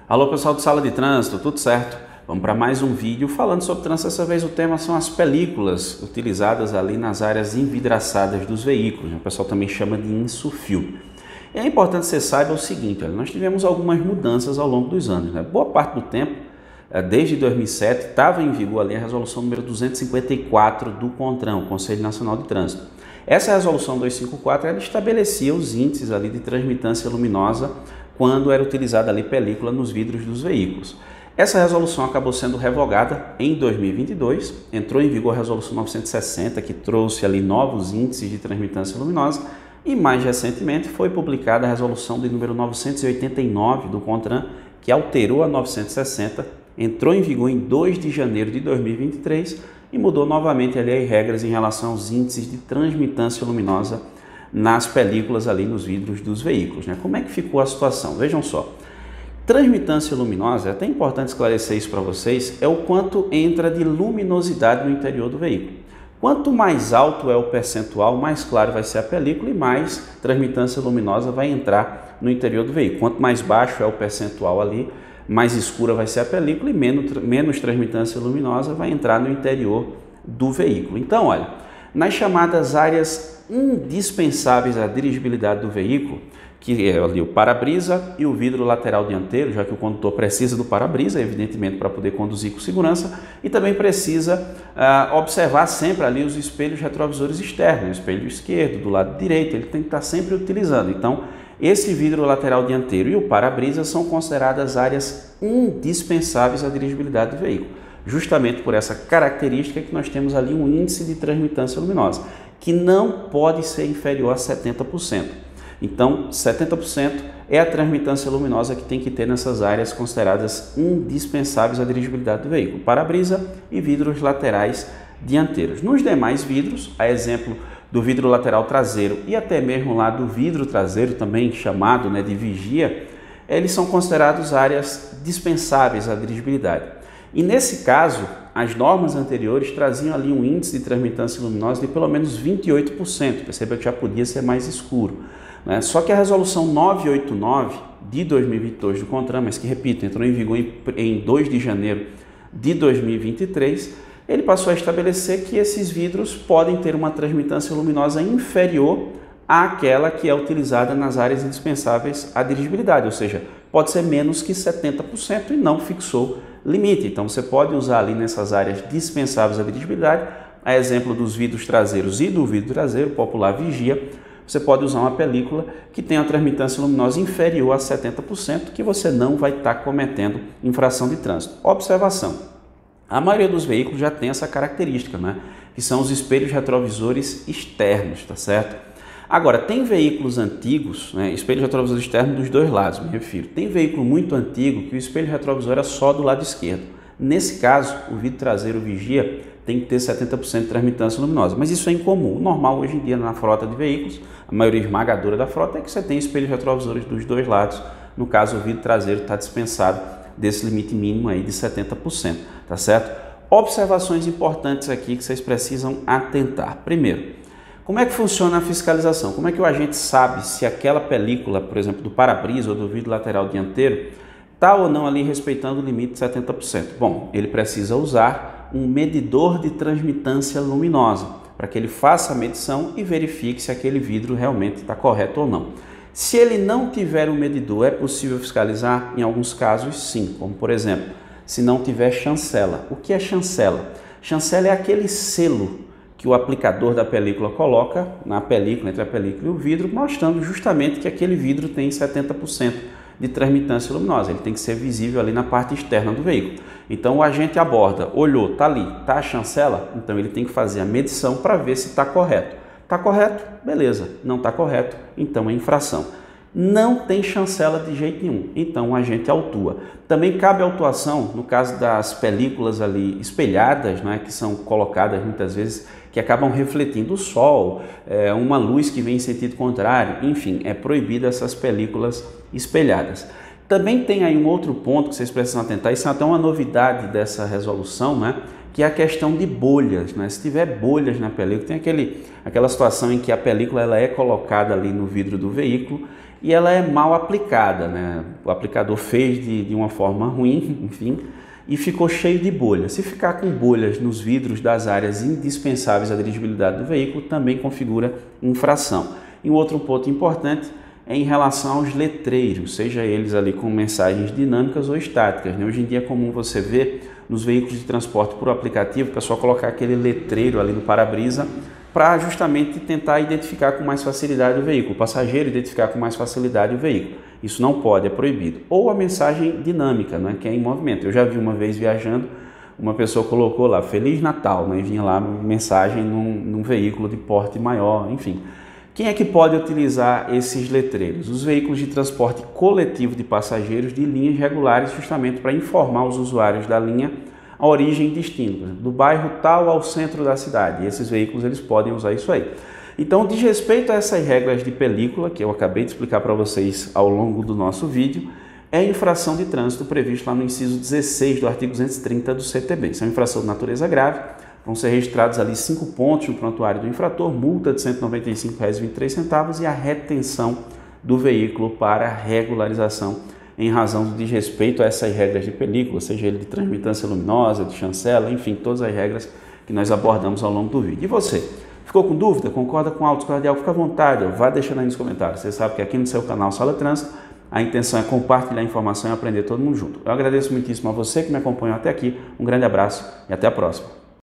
Alô pessoal do Sala de Trânsito, tudo certo? Vamos para mais um vídeo falando sobre trânsito. Dessa vez o tema são as películas utilizadas ali nas áreas envidraçadas dos veículos. O pessoal também chama de insufil. E é importante que você saiba o seguinte, olha, nós tivemos algumas mudanças ao longo dos anos. Boa parte do tempo, desde 2007, estava em vigor ali a resolução número 254 do CONTRAN, Conselho Nacional de Trânsito. Essa resolução 254 ela estabelecia os índices ali de transmitância luminosa quando era utilizada ali película nos vidros dos veículos. Essa resolução acabou sendo revogada em 2022, entrou em vigor a resolução 960, que trouxe ali novos índices de transmitância luminosa, e mais recentemente foi publicada a resolução de número 989 do CONTRAN, que alterou a 960, entrou em vigor em 2 de janeiro de 2023 e mudou novamente ali as regras em relação aos índices de transmitância luminosa nas películas ali nos vidros dos veículos. Como é que ficou a situação? Vejam só, transmitância luminosa, é até importante esclarecer isso para vocês, é o quanto entra de luminosidade no interior do veículo. Quanto mais alto é o percentual, mais claro vai ser a película e mais transmitância luminosa vai entrar no interior do veículo. Quanto mais baixo é o percentual ali, mais escura vai ser a película e menos transmitância luminosa vai entrar no interior do veículo. Então, olha, nas chamadas áreas indispensáveis à dirigibilidade do veículo, que é ali o para-brisa e o vidro lateral dianteiro, já que o condutor precisa do para-brisa, evidentemente, para poder conduzir com segurança, e também precisa observar sempre ali os espelhos retrovisores externos, o espelho esquerdo, do lado direito, ele tem que estar sempre utilizando. Então, esse vidro lateral dianteiro e o para-brisa são consideradas áreas indispensáveis à dirigibilidade do veículo, justamente por essa característica que nós temos ali um índice de transmitância luminosa, que não pode ser inferior a 70%. Então, 70% é a transmitância luminosa que tem que ter nessas áreas consideradas indispensáveis à dirigibilidade do veículo, para-brisa e vidros laterais dianteiros. Nos demais vidros, a exemplo do vidro lateral traseiro e até mesmo lá do vidro traseiro, também chamado de vigia, eles são considerados áreas dispensáveis à dirigibilidade. E nesse caso, as normas anteriores traziam ali um índice de transmitância luminosa de pelo menos 28%, perceba que já podia ser mais escuro. Só que a resolução 989 de 2022 do CONTRAN, mas que, repito, entrou em vigor em 2 de janeiro de 2023, ele passou a estabelecer que esses vidros podem ter uma transmitância luminosa inferior àquela que é utilizada nas áreas indispensáveis à dirigibilidade, ou seja, pode ser menos que 70% e não fixou limite. Então, você pode usar ali nessas áreas dispensáveis à dirigibilidade, a exemplo dos vidros traseiros e do vidro traseiro, popular vigia, você pode usar uma película que tenha uma transmitância luminosa inferior a 70%, que você não vai estar cometendo infração de trânsito. Observação, a maioria dos veículos já tem essa característica, que são os espelhos retrovisores externos, tá certo? Agora, tem veículos antigos, espelho retrovisor externo dos dois lados, me refiro. Tem veículo muito antigo que o espelho retrovisor é só do lado esquerdo. Nesse caso, o vidro traseiro vigia tem que ter 70% de transmitância luminosa, mas isso é incomum. O normal hoje em dia na frota de veículos, a maioria esmagadora da frota é que você tem espelhos retrovisores dos dois lados. No caso, o vidro traseiro está dispensado desse limite mínimo aí de 70%, tá certo? Observações importantes aqui que vocês precisam atentar. Primeiro, como é que funciona a fiscalização? Como é que o agente sabe se aquela película, por exemplo, do para-brisa ou do vidro lateral dianteiro, está ou não ali respeitando o limite de 70%? Bom, ele precisa usar um medidor de transmitância luminosa para que ele faça a medição e verifique se aquele vidro realmente está correto ou não. Se ele não tiver um medidor, é possível fiscalizar? Em alguns casos, sim, como por exemplo, se não tiver chancela. O que é chancela? Chancela é aquele selo que o aplicador da película coloca na película, entre a película e o vidro, mostrando justamente que aquele vidro tem 70% de transmitância luminosa. Ele tem que ser visível ali na parte externa do veículo. Então o agente aborda, olhou, está ali, está a chancela, então ele tem que fazer a medição para ver se está correto. Está correto? Beleza. Não está correto? Então é infração. Não tem chancela de jeito nenhum, então o agente autua. Também cabe autuação no caso das películas ali espelhadas, que são colocadas muitas vezes, que acabam refletindo o sol, uma luz que vem em sentido contrário, enfim, é proibido essas películas espelhadas. Também tem aí um outro ponto que vocês precisam atentar, isso é até uma novidade dessa resolução, que é a questão de bolhas, né? Se tiver bolhas na película, tem aquela situação em que a película ela é colocada ali no vidro do veículo e ela é mal aplicada, né? O aplicador fez de uma forma ruim, enfim, e ficou cheio de bolhas. Se ficar com bolhas nos vidros das áreas indispensáveis à dirigibilidade do veículo, também configura infração. E um outro ponto importante é em relação aos letreiros, seja eles ali com mensagens dinâmicas ou estáticas, né? Hoje em dia é comum você ver nos veículos de transporte por aplicativo o pessoal colocar aquele letreiro ali no para-brisa para justamente tentar identificar com mais facilidade o veículo, o passageiro identificar com mais facilidade o veículo. Isso não pode, é proibido. Ou a mensagem dinâmica, né, que é em movimento. Eu já vi uma vez viajando, uma pessoa colocou lá Feliz Natal, né, e vinha lá mensagem num veículo de porte maior, enfim. Quem é que pode utilizar esses letreiros? Os veículos de transporte coletivo de passageiros de linhas regulares, justamente para informar os usuários da linha a origem e destino, do bairro tal ao centro da cidade. E esses veículos eles podem usar isso aí. Então, diz respeito a essas regras de película, que eu acabei de explicar para vocês ao longo do nosso vídeo, é a infração de trânsito prevista lá no inciso 16 do artigo 230 do CTB. Isso é uma infração de natureza grave, vão ser registrados ali 5 pontos no prontuário do infrator, multa de R$ 195,23 e a retenção do veículo para regularização em razão do desrespeito a essas regras de película, seja ele de transmitância luminosa, de chancela, enfim, todas as regras que nós abordamos ao longo do vídeo. E você? Ficou com dúvida? Concorda com o Autos Cardeal? Fica à vontade, vá deixando aí nos comentários. Você sabe que aqui no seu canal Sala Trânsito, a intenção é compartilhar informação e aprender todo mundo junto. Eu agradeço muitíssimo a você que me acompanhou até aqui, um grande abraço e até a próxima.